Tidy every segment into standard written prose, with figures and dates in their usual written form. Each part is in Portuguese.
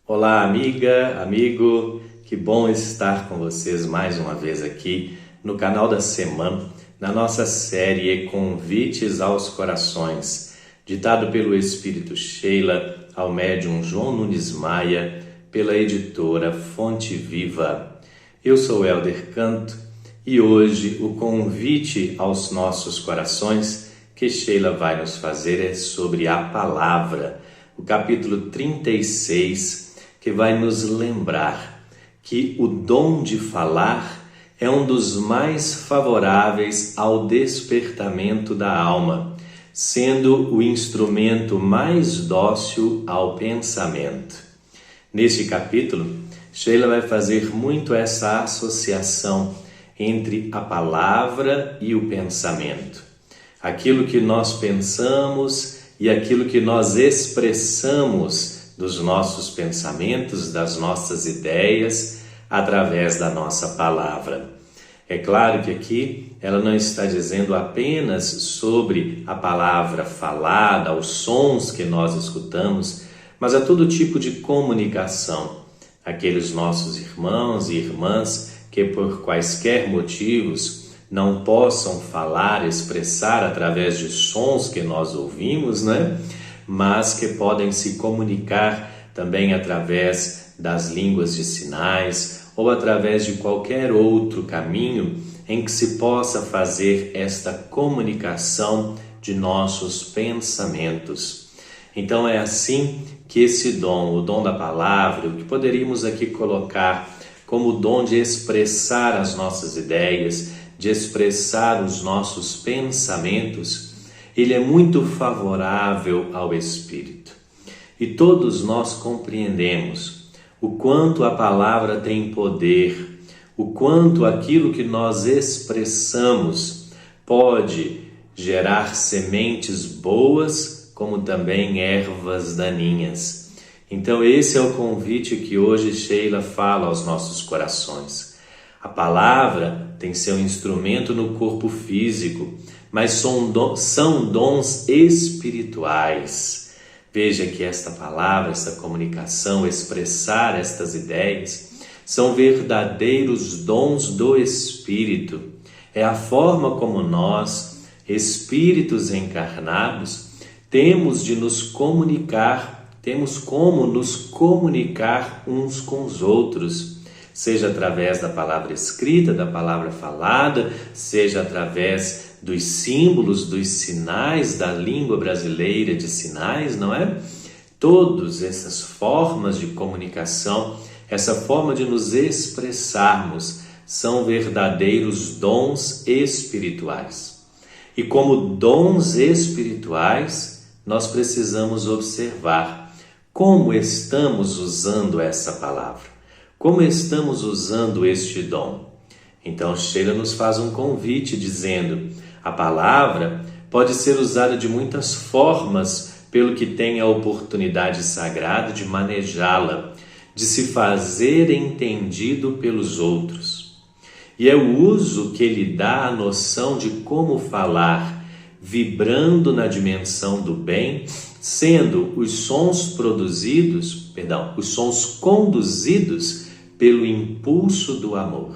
Olá, amiga, amigo, que bom estar com vocês mais uma vez aqui no canal da semana, na nossa série Convites aos Corações, ditado pelo Espírito Sheila ao médium João Nunes Maia, pela editora Fonte Viva. Eu sou Helder Canto e hoje o convite aos nossos corações que Sheila vai nos fazer é sobre a palavra, o capítulo 36, que vai nos lembrar que o dom de falar é um dos mais favoráveis ao despertamento da alma, sendo o instrumento mais dócil ao pensamento. Neste capítulo, Sheila vai fazer muito essa associação entre a palavra e o pensamento. Aquilo que nós pensamos e aquilo que nós expressamos dos nossos pensamentos, das nossas ideias, através da nossa palavra. É claro que aqui ela não está dizendo apenas sobre a palavra falada, os sons que nós escutamos, mas a todo tipo de comunicação. Aqueles nossos irmãos e irmãs que por quaisquer motivos não possam falar, expressar através de sons que nós ouvimos, né? Mas que podem se comunicar também através das línguas de sinais ou através de qualquer outro caminho em que se possa fazer esta comunicação de nossos pensamentos. Então é assim que esse dom, o dom da palavra, o que poderíamos aqui colocar como o dom de expressar as nossas ideias, de expressar os nossos pensamentos, ele é muito favorável ao Espírito. E todos nós compreendemos o quanto a palavra tem poder, o quanto aquilo que nós expressamos pode gerar sementes boas, como também ervas daninhas. Então esse é o convite que hoje Sheila fala aos nossos corações. A palavra tem seu instrumento no corpo físico, mas são dons espirituais. Veja que esta palavra, esta comunicação, expressar estas ideias, são verdadeiros dons do Espírito. É a forma como nós, espíritos encarnados, temos como nos comunicar uns com os outros, seja através da palavra escrita, da palavra falada, seja através dos símbolos, dos sinais da língua brasileira de sinais, não é? Todas essas formas de comunicação, essa forma de nos expressarmos, são verdadeiros dons espirituais. E como dons espirituais, nós precisamos observar como estamos usando essa palavra, como estamos usando este dom. Então Sheila nos faz um convite dizendo: a palavra pode ser usada de muitas formas pelo que tem a oportunidade sagrada de manejá-la, de se fazer entendido pelos outros. E é o uso que lhe dá a noção de como falar, vibrando na dimensão do bem, sendo os sons conduzidos pelo impulso do amor.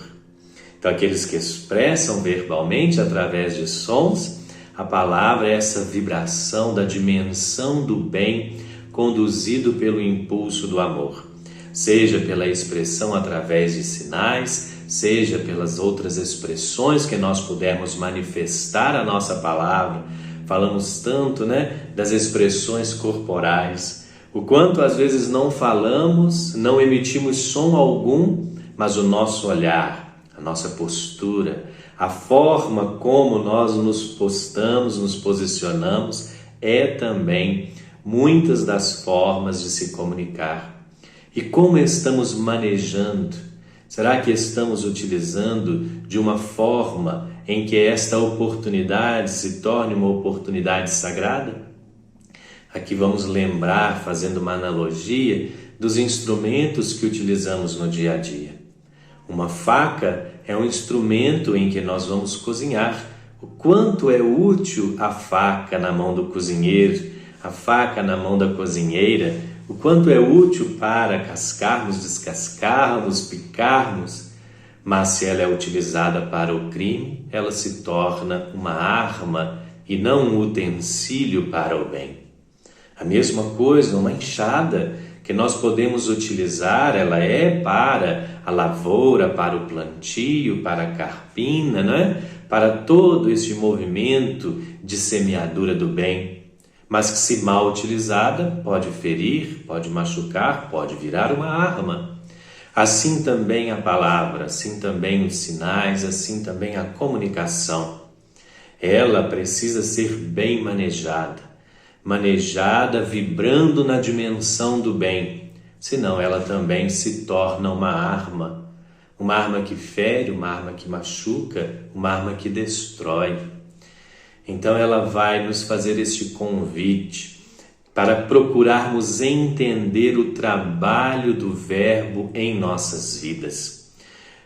Então, aqueles que expressam verbalmente através de sons, a palavra é essa vibração da dimensão do bem conduzido pelo impulso do amor. Seja pela expressão através de sinais, seja pelas outras expressões que nós pudermos manifestar a nossa palavra. Falamos tanto, das expressões corporais. O quanto às vezes não falamos, não emitimos som algum, mas o nosso olhar, a nossa postura, a forma como nós nos postamos, nos posicionamos, é também muitas das formas de se comunicar. E como estamos manejando? Será que estamos utilizando de uma forma em que esta oportunidade se torne uma oportunidade sagrada? Aqui vamos lembrar, fazendo uma analogia, dos instrumentos que utilizamos no dia a dia. Uma faca é um instrumento em que nós vamos cozinhar. O quanto é útil a faca na mão do cozinheiro, a faca na mão da cozinheira, o quanto é útil para cascarmos, descascarmos, picarmos, mas se ela é utilizada para o crime, ela se torna uma arma e não um utensílio para o bem. A mesma coisa, uma enxada que nós podemos utilizar, ela é para a lavoura, para o plantio, para a carpina, né? Para todo este movimento de semeadura do bem, mas que se mal utilizada pode ferir, pode machucar, pode virar uma arma. Assim também a palavra, assim também os sinais, assim também a comunicação. Ela precisa ser bem manejada vibrando na dimensão do bem, senão ela também se torna uma arma que fere, uma arma que machuca, uma arma que destrói. Então ela vai nos fazer este convite para procurarmos entender o trabalho do verbo em nossas vidas,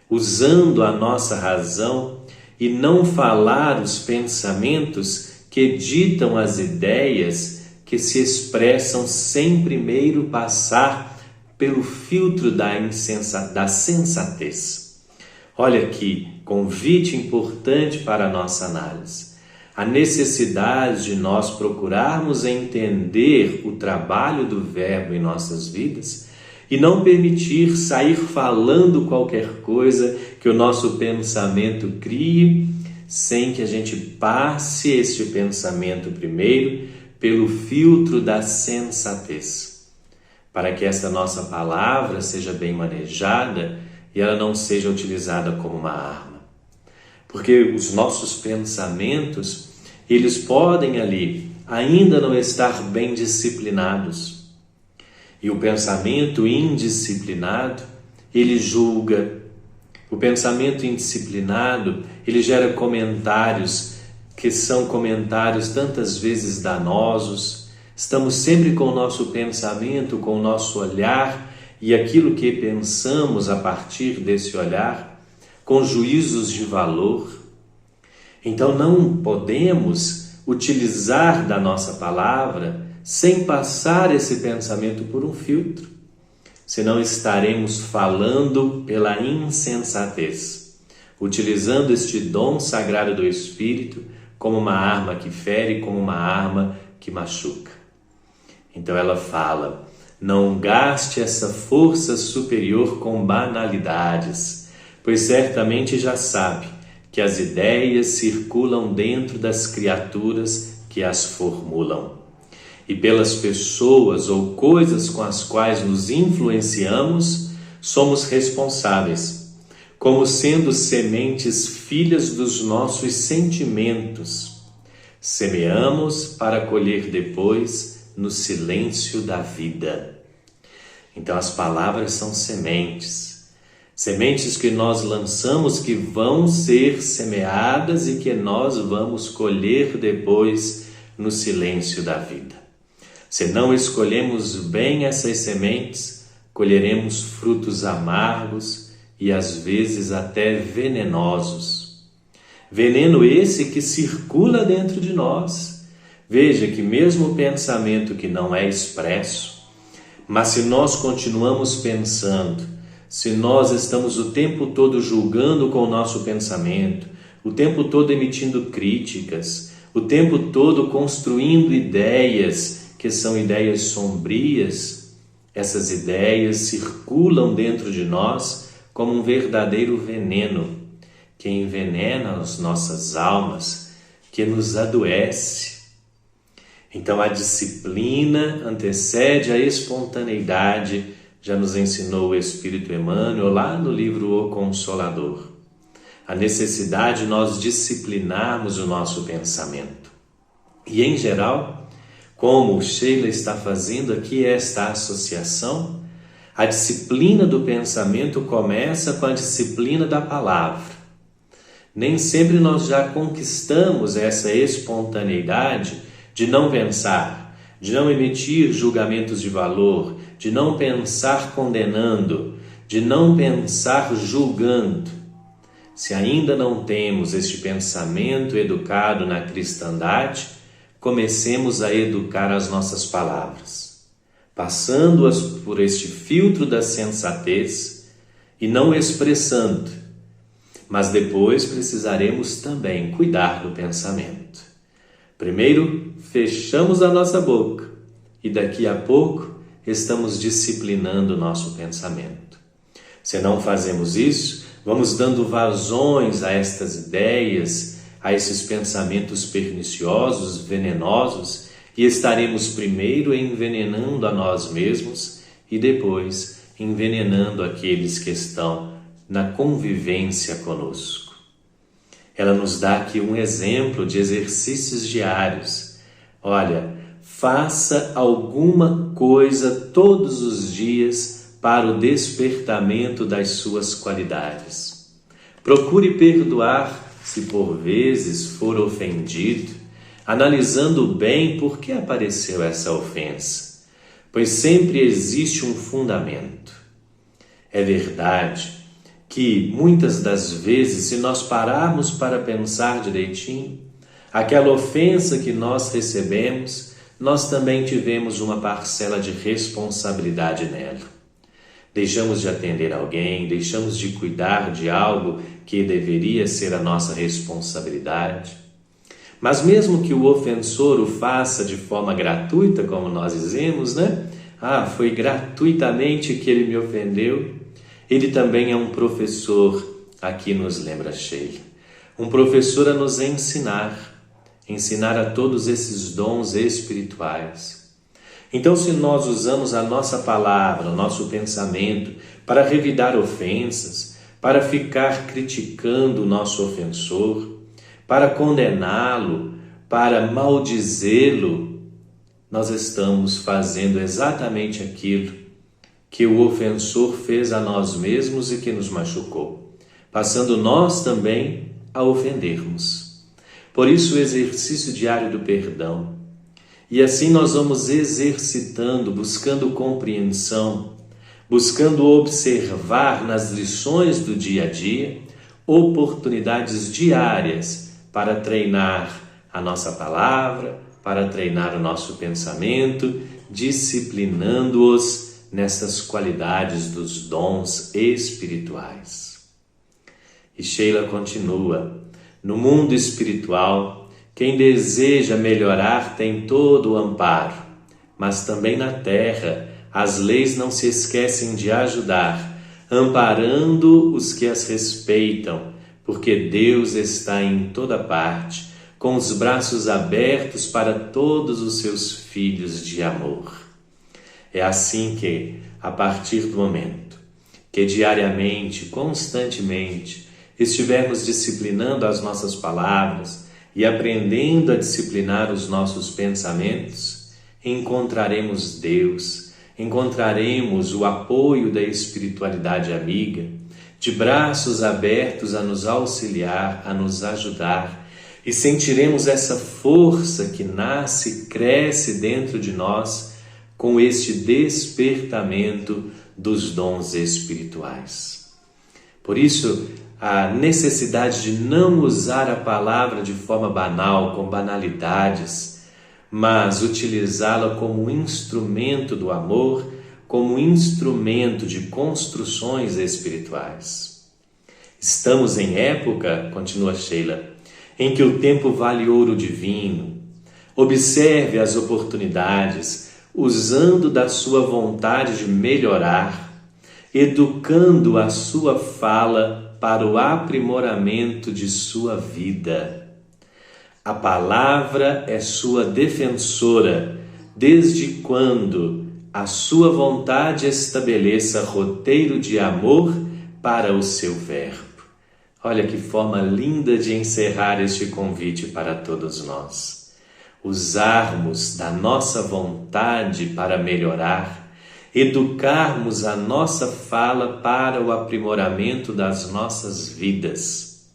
usando a nossa razão e não falar os pensamentos que ditam as ideias que se expressam sem primeiro passar pelo filtro da sensatez. Olha que convite importante para a nossa análise. A necessidade de nós procurarmos entender o trabalho do verbo em nossas vidas e não permitir sair falando qualquer coisa que o nosso pensamento crie, sem que a gente passe este pensamento primeiro pelo filtro da sensatez, para que essa nossa palavra seja bem manejada e ela não seja utilizada como uma arma. Porque os nossos pensamentos, eles podem ali ainda não estar bem disciplinados. E o pensamento indisciplinado, ele julga. O pensamento indisciplinado, ele gera comentários que são comentários tantas vezes danosos. Estamos sempre com o nosso pensamento, com o nosso olhar e aquilo que pensamos a partir desse olhar, com juízos de valor. Então não podemos utilizar da nossa palavra sem passar esse pensamento por um filtro, senão estaremos falando pela insensatez, utilizando este dom sagrado do Espírito como uma arma que fere, como uma arma que machuca. Então ela fala: não gaste essa força superior com banalidades, pois certamente já sabe que as ideias circulam dentro das criaturas que as formulam. E pelas pessoas ou coisas com as quais nos influenciamos, somos responsáveis, como sendo sementes filhas dos nossos sentimentos. Semeamos para colher depois no silêncio da vida. Então as palavras são sementes que nós lançamos, que vão ser semeadas e que nós vamos colher depois no silêncio da vida. Se não escolhemos bem essas sementes, colheremos frutos amargos e às vezes até venenosos. Veneno esse que circula dentro de nós. Veja que mesmo o pensamento que não é expresso, mas se nós continuamos pensando, se nós estamos o tempo todo julgando com o nosso pensamento, o tempo todo emitindo críticas, o tempo todo construindo ideias que são ideias sombrias, essas ideias circulam dentro de nós como um verdadeiro veneno que envenena as nossas almas, que nos adoece. Então a disciplina antecede a espontaneidade, já nos ensinou o Espírito Emmanuel lá no livro O Consolador. A necessidade de nós disciplinarmos o nosso pensamento. E em geral, como Sheila está fazendo aqui esta associação, a disciplina do pensamento começa com a disciplina da palavra. Nem sempre nós já conquistamos essa espontaneidade de não pensar, de não emitir julgamentos de valor, de não pensar condenando, de não pensar julgando. Se ainda não temos este pensamento educado na cristandade, comecemos a educar as nossas palavras. passando-as por este filtro da sensatez e não expressando. Mas depois precisaremos também cuidar do pensamento. Primeiro, fechamos a nossa boca e daqui a pouco estamos disciplinando o nosso pensamento. Se não fazemos isso, vamos dando vazões a estas ideias, a esses pensamentos perniciosos, venenosos, e estaremos primeiro envenenando a nós mesmos e depois envenenando aqueles que estão na convivência conosco. Ela nos dá aqui um exemplo de exercícios diários. Olha, faça alguma coisa todos os dias para o despertamento das suas qualidades. Procure perdoar se por vezes for ofendido, analisando bem por que apareceu essa ofensa, pois sempre existe um fundamento. É verdade que muitas das vezes, se nós pararmos para pensar direitinho, aquela ofensa que nós recebemos, nós também tivemos uma parcela de responsabilidade nela. Deixamos de atender alguém, deixamos de cuidar de algo que deveria ser a nossa responsabilidade. Mas mesmo que o ofensor o faça de forma gratuita, como nós dizemos, né? Foi gratuitamente que ele me ofendeu. Ele também é um professor, aqui nos lembra Sheila. Um professor a nos ensinar a todos esses dons espirituais. Então, se nós usamos a nossa palavra, o nosso pensamento, para revidar ofensas, para ficar criticando o nosso ofensor, para condená-lo, para maldizê-lo, nós estamos fazendo exatamente aquilo que o ofensor fez a nós mesmos e que nos machucou, passando nós também a ofendermos. Por isso o exercício diário do perdão. E assim nós vamos exercitando, buscando compreensão, buscando observar nas lições do dia a dia, oportunidades diárias para treinar a nossa palavra, para treinar o nosso pensamento, disciplinando-os nessas qualidades dos dons espirituais. E Sheila continua: no mundo espiritual, quem deseja melhorar tem todo o amparo, mas também na terra as leis não se esquecem de ajudar, amparando os que as respeitam, porque Deus está em toda parte, com os braços abertos para todos os seus filhos de amor. É assim que, a partir do momento que diariamente, constantemente, estivermos disciplinando as nossas palavras e aprendendo a disciplinar os nossos pensamentos, encontraremos Deus, encontraremos o apoio da espiritualidade amiga, de braços abertos a nos auxiliar, a nos ajudar, e sentiremos essa força que nasce e cresce dentro de nós com este despertamento dos dons espirituais. Por isso, a necessidade de não usar a palavra de forma banal, com banalidades, mas utilizá-la como instrumento do amor, como instrumento de construções espirituais. Estamos em época, continua Sheila, em que o tempo vale ouro divino. Observe as oportunidades, usando da sua vontade de melhorar, educando a sua fala para o aprimoramento de sua vida. A palavra é sua defensora, desde quando a sua vontade estabeleça roteiro de amor para o seu verbo. Olha que forma linda de encerrar este convite para todos nós. Usarmos da nossa vontade para melhorar, educarmos a nossa fala para o aprimoramento das nossas vidas.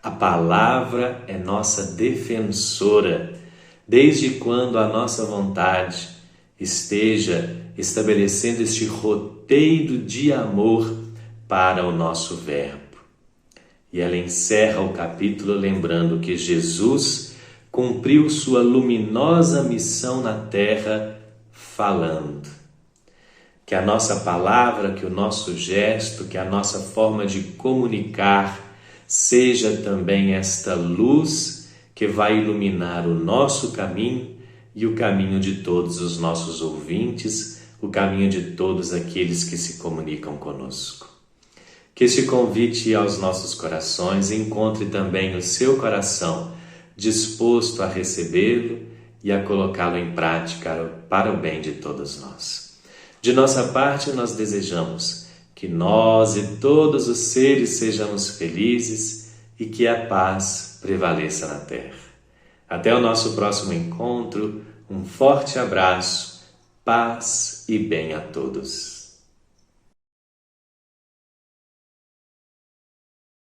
A palavra é nossa defensora, desde quando a nossa vontade esteja estabelecendo este roteiro de amor para o nosso verbo. E ela encerra o capítulo lembrando que Jesus cumpriu sua luminosa missão na terra falando. Que a nossa palavra, que o nosso gesto, que a nossa forma de comunicar seja também esta luz que vai iluminar o nosso caminho e o caminho de todos os nossos ouvintes, o caminho de todos aqueles que se comunicam conosco. Que este convite aos nossos corações encontre também o seu coração disposto a recebê-lo e a colocá-lo em prática para o bem de todos nós. De nossa parte, nós desejamos que nós e todos os seres sejamos felizes e que a paz prevaleça na Terra. Até o nosso próximo encontro, um forte abraço, paz e bem a todos.